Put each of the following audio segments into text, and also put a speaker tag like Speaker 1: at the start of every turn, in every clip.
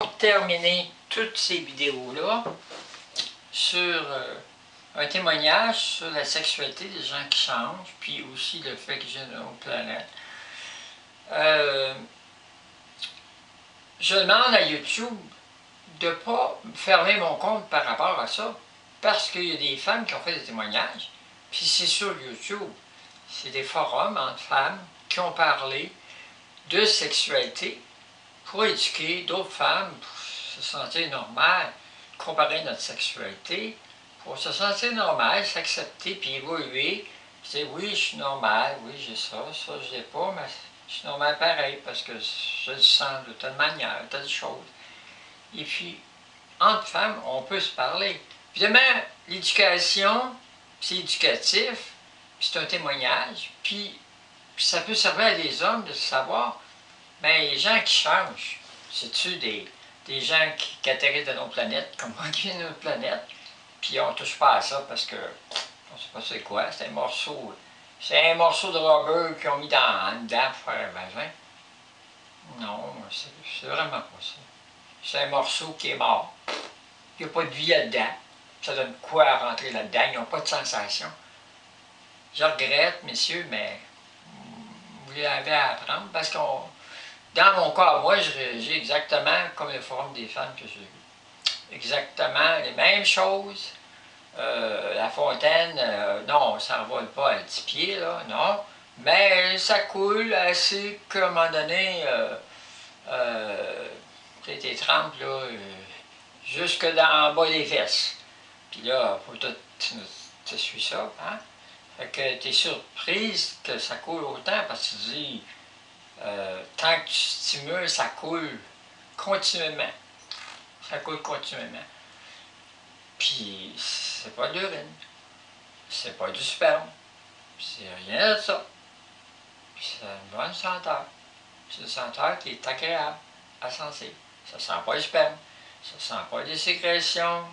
Speaker 1: Pour terminer toutes ces vidéos-là sur un témoignage sur la sexualité des gens qui changent, puis aussi le fait qu'ils viennent d'une autre planète. Je demande à YouTube de ne pas fermer mon compte par rapport à ça, parce qu'il y a des femmes qui ont fait des témoignages, puis c'est sur YouTube. C'est des forums entre femmes qui ont parlé de sexualité pour éduquer d'autres femmes, pour se sentir normales, comparer notre sexualité, pour se sentir normal, s'accepter, puis évoluer, puis dire oui, je suis normal, oui, j'ai ça, ça je l'ai pas, mais je suis normal pareil, parce que je le sens de telle manière, telle chose. Et puis, entre femmes, on peut se parler. Évidemment, l'éducation, c'est éducatif, puis c'est un témoignage, puis ça peut servir à des hommes de savoir, bien, les gens qui changent, c'est-tu des gens qui atterrissent de nos planètes, comme moi qui viens de notre planète, puis on ne touche pas à ça parce que, on ne sait pas c'est quoi, c'est un morceau de rubber qu'ils ont mis dedans pour faire un vagin. Non, c'est vraiment pas ça. C'est un morceau qui est mort. Il n'y a pas de vie là-dedans. Ça donne quoi à rentrer là-dedans? Ils n'ont pas de sensation. Je regrette, messieurs, mais vous l'avez à apprendre parce que dans mon cas, moi, j'ai exactement comme le forum des femmes que j'ai vu. Exactement les mêmes choses. La fontaine, non, ça ne revole pas à 10 pieds, là, non. Mais ça coule assez qu'à un moment donné, tes trempes, là, jusque dans le bas des fesses. Puis là, faut tout, tu suis ça, hein? Fait que tu es surprise que ça coule autant parce que tu dis, tant que tu stimules, ça coule continuellement. Ça coule continuellement. Puis, c'est pas de l'urine. C'est pas du sperme. C'est rien de ça. Puis, c'est une bonne senteur. C'est une senteur qui est agréable à sentir. Ça sent pas le sperme. Ça sent pas les sécrétions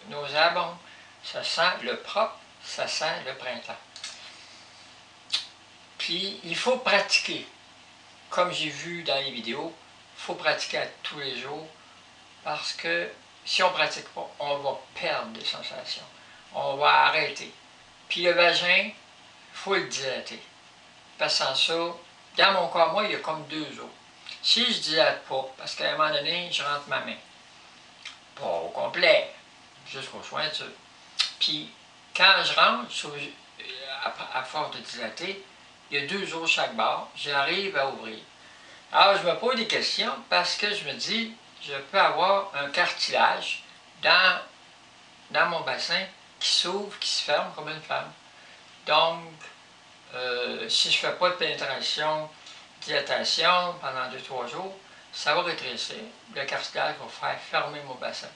Speaker 1: nauséabondes. Ça sent le propre. Ça sent le printemps. Puis, il faut pratiquer. Comme j'ai vu dans les vidéos, il faut pratiquer à tous les jours parce que si on ne pratique pas, on va perdre des sensations. On va arrêter. Puis le vagin, il faut le dilater. Parce que sans ça, dans mon cas, moi, il y a comme 2 os. Si je ne dilate pas, parce qu'à un moment donné, je rentre ma main. Pas au complet, jusqu'au jointure. Puis quand je rentre, à force de dilater, il y a 2 os chaque bord, j'arrive à ouvrir. Alors je me pose des questions parce que je me dis, je peux avoir un cartilage dans mon bassin qui s'ouvre, qui se ferme comme une femme. Donc, si je ne fais pas de pénétration, dilatation pendant 2-3 jours, ça va rétrécir. Le cartilage va faire fermer mon bassin.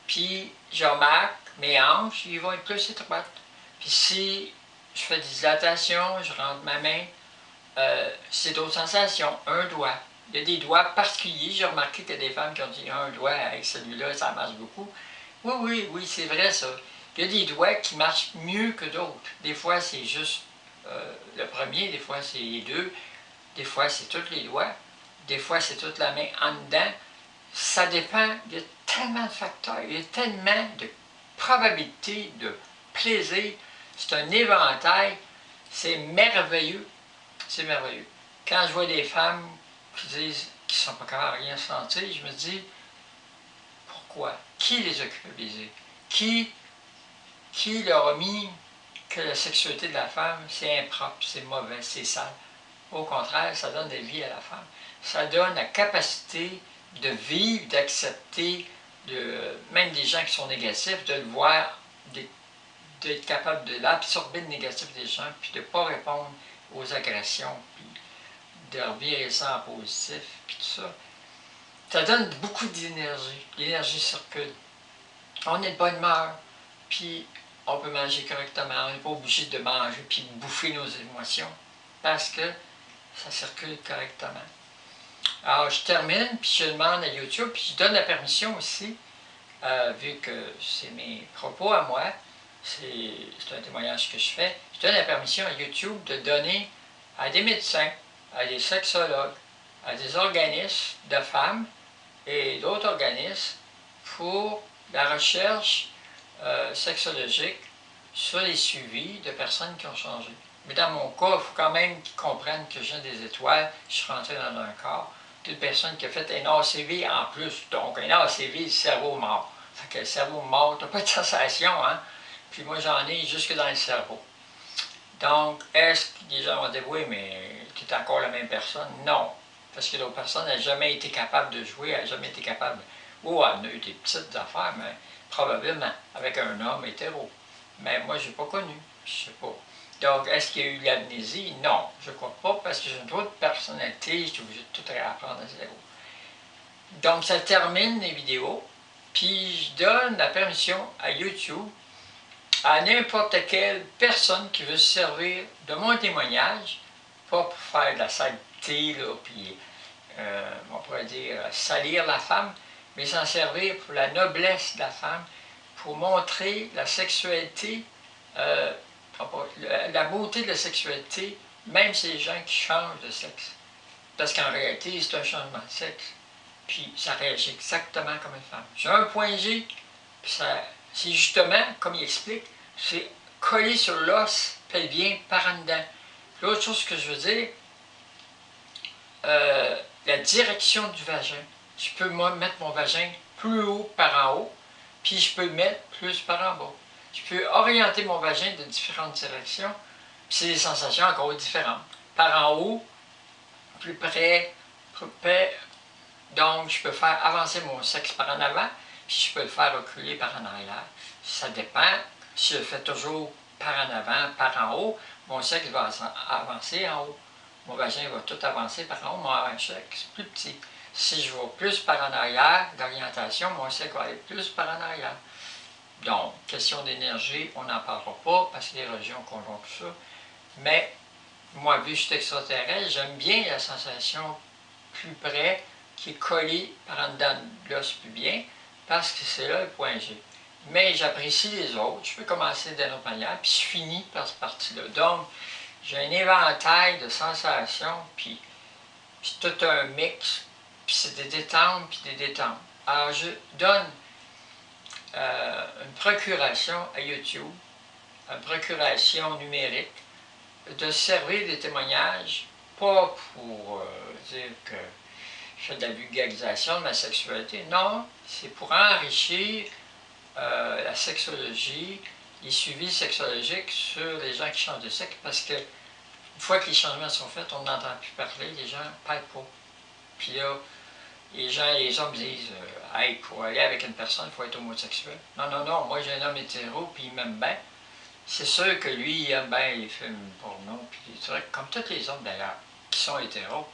Speaker 1: Puis, je remarque, mes hanches, ils vont être plus étroites. Puis si je fais des dilatations, je rentre ma main, c'est d'autres sensations. Un doigt. Il y a des doigts particuliers. J'ai remarqué qu'il y a des femmes qui ont dit un doigt avec celui-là, ça marche beaucoup. Oui, c'est vrai ça. Il y a des doigts qui marchent mieux que d'autres. Des fois, c'est juste le premier, des fois, c'est les 2, des fois, c'est tous les doigts, des fois, c'est toute la main en dedans. Ça dépend. Il y a tellement de facteurs, il y a tellement de probabilités, de plaisir. C'est un éventail. C'est merveilleux. C'est merveilleux. Quand je vois des femmes qui disent qu'ils ne sont pas capables de rien sentir, je me dis, pourquoi? Qui les a culpabilisés? Qui leur a mis que la sexualité de la femme, c'est impropre, c'est mauvais, c'est sale? Au contraire, ça donne des vies à la femme. Ça donne la capacité de vivre, d'accepter, même des gens qui sont négatifs, de le voir, d'être capable de l'absorber le négatif des gens, puis de ne pas répondre aux agressions, puis de revirer ça en positif, puis tout ça. Ça donne beaucoup d'énergie. L'énergie circule. On est de bonne humeur, puis on peut manger correctement. On n'est pas obligé de manger puis de bouffer nos émotions, parce que ça circule correctement. Alors, je termine, puis je demande à YouTube, puis je donne la permission aussi, vu que c'est mes propos à moi, c'est un témoignage que je fais, je donne la permission à YouTube de donner à des médecins, à des sexologues, à des organismes de femmes et d'autres organismes pour la recherche sexologique sur les suivis de personnes qui ont changé. Mais dans mon cas, il faut quand même qu'ils comprennent que j'ai des étoiles, je suis rentré dans un corps d'une personne qui a fait un ACV en plus. Donc, un ACV, le cerveau mort. Fait que le cerveau mort, t'as pas de sensation, hein? Puis moi, j'en ai jusque dans le cerveau. Donc, est-ce que les gens vont dire, oui, mais tu es encore la même personne? Non. Parce que l'autre personne n'a jamais été capable de jouer, elle n'a jamais été capable. Oh, elle a eu des petites affaires, mais probablement avec un homme hétéro. Mais moi, je n'ai pas connu. Je ne sais pas. Donc, est-ce qu'il y a eu de l'amnésie? Non, je ne crois pas, parce que j'ai une autre personnalité, je suis obligé de tout réapprendre à zéro. Donc, ça termine les vidéos, puis je donne la permission à YouTube, à n'importe quelle personne qui veut se servir de mon témoignage, pas pour faire de la saleté, là, puis on pourrait dire salir la femme, mais s'en servir pour la noblesse de la femme, pour montrer la sexualité, la beauté de la sexualité, même chez les gens qui changent de sexe. Parce qu'en réalité, c'est un changement de sexe. Puis ça réagit exactement comme une femme. J'ai un point G, puis c'est justement, comme il explique, c'est collé sur l'os pelvien par en dedans. L'autre chose que je veux dire, la direction du vagin. Je peux mettre mon vagin plus haut par en haut, puis je peux le mettre plus par en bas. Je peux orienter mon vagin de différentes directions, puis c'est des sensations encore différentes. Par en haut, plus près, donc je peux faire avancer mon sexe par en avant, puis je peux le faire reculer par en arrière. Ça dépend. Si je le fais toujours par en avant, par en haut, mon sexe va avancer en haut. Mon vagin va tout avancer par en haut, mon sexe plus petit. Si je vais plus par en arrière, d'orientation, mon sexe va aller plus par en arrière. Donc, question d'énergie, on n'en parlera pas, parce que les religions conjointent tout ça. Mais, moi, vu que je suis extraterrestre, j'aime bien la sensation plus près, qui est collée par en dedans de l'os pubien, parce que c'est là le point G. Mais j'apprécie les autres, je peux commencer d'une autre manière, puis je finis par cette partie-là. Donc, j'ai un éventail de sensations, puis c'est tout un mix, puis c'est des détentes, puis des détentes. Alors, je donne une procuration à YouTube, une procuration numérique, de servir des témoignages, pas pour dire que je fais de la vulgarisation de ma sexualité, non, c'est pour enrichir la sexologie, les suivis sexologiques sur les gens qui changent de sexe, parce que une fois que les changements sont faits, on n'entend plus parler, les gens ne parlent pas. Puis là, les hommes disent hey, pour aller avec une personne, il faut être homosexuel. Non, non, non, moi j'ai un homme hétéro, puis il m'aime bien. C'est sûr que lui, il aime bien les films porno, puis des trucs, comme tous les hommes d'ailleurs, qui sont hétéros.